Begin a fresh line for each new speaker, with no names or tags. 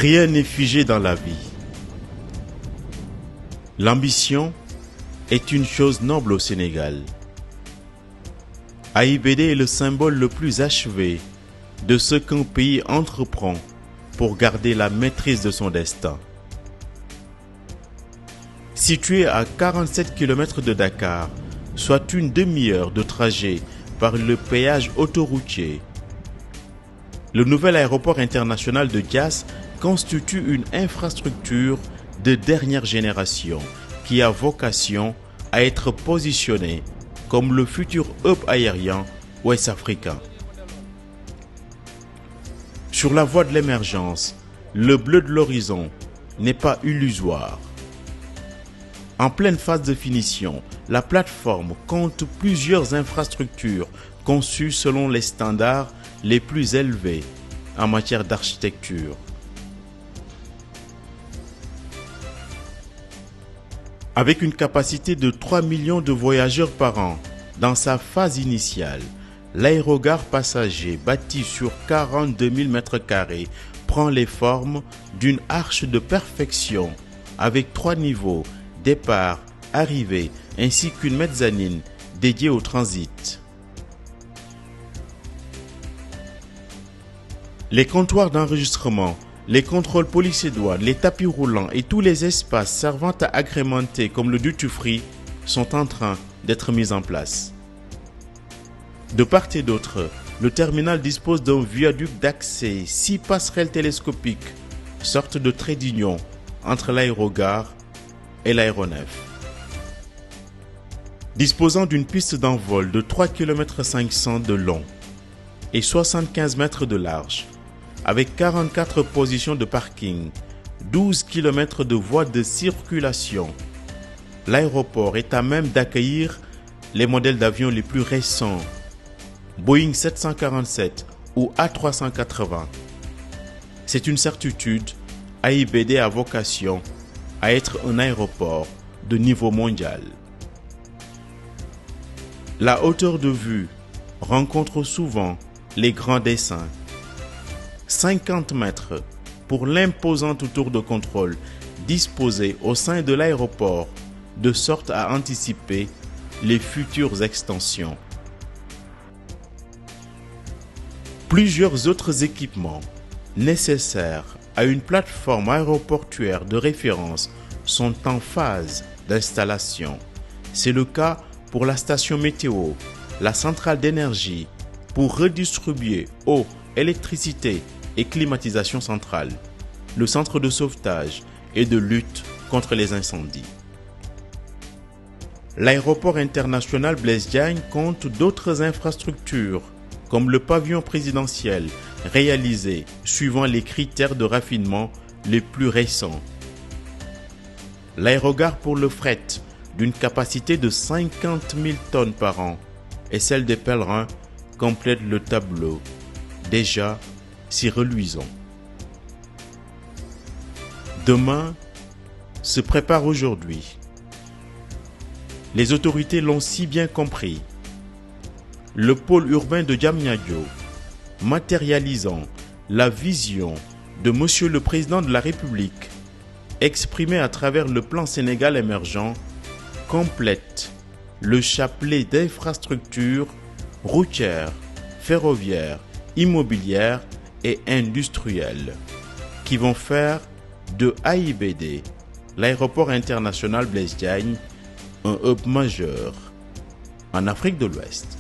Rien n'est figé dans la vie. L'ambition est une chose noble au Sénégal. AIBD est le symbole le plus achevé de ce qu'un pays entreprend pour garder la maîtrise de son destin. Situé à 47 km de Dakar, soit une demi-heure de trajet par le péage autoroutier, le nouvel aéroport international de Diass constitue une infrastructure de dernière génération qui a vocation à être positionné comme le futur hub aérien ouest-africain. Sur la voie de l'émergence, le bleu de l'horizon n'est pas illusoire. En pleine phase de finition, la plateforme compte plusieurs infrastructures conçues selon les standards les plus élevés en matière d'architecture. Avec une capacité de 3 millions de voyageurs par an, dans sa phase initiale, l'aérogare passager bâti sur 42 000 m² prend les formes d'une arche de perfection avec 3 niveaux, départ, arrivée, ainsi qu'une mezzanine dédiée au transit. Les comptoirs d'enregistrement, les contrôles police et douane, les tapis roulants et tous les espaces servant à agrémenter comme le duty-free sont en train d'être mis en place. De part et d'autre, le terminal dispose d'un viaduc d'accès, 6 passerelles télescopiques, sorte de trait d'union entre l'aérogare et l'aéronef. Disposant d'une piste d'envol de 3,5 km de long et 75 mètres de large, avec 44 positions de parking, 12 km de voies de circulation, l'aéroport est à même d'accueillir les modèles d'avions les plus récents, Boeing 747 ou A380. C'est une certitude, AIBD a vocation à être un aéroport de niveau mondial. La hauteur de vue rencontre souvent les grands dessins. 50 mètres pour l'imposante tour de contrôle disposée au sein de l'aéroport de sorte à anticiper les futures extensions. Plusieurs autres équipements nécessaires à une plateforme aéroportuaire de référence sont en phase d'installation. C'est le cas pour la station météo, la centrale d'énergie pour redistribuer eau, électricité et climatisation centrale, le centre de sauvetage et de lutte contre les incendies. L'aéroport international Blaise Diagne compte d'autres infrastructures comme le pavillon présidentiel réalisé suivant les critères de raffinement les plus récents. L'aérogare pour le fret d'une capacité de 50 000 tonnes par an et celle des pèlerins complètent le tableau, déjà si reluisant. Demain se prépare aujourd'hui. Les autorités l'ont si bien compris. Le pôle urbain de Diamniadio, matérialisant la vision de Monsieur le Président de la République, exprimée à travers le plan Sénégal émergent, complète le chapelet d'infrastructures routières, ferroviaires, immobilières et industrielles qui vont faire de AIBD, l'aéroport international Blaise Diagne, un hub majeur en Afrique de l'Ouest.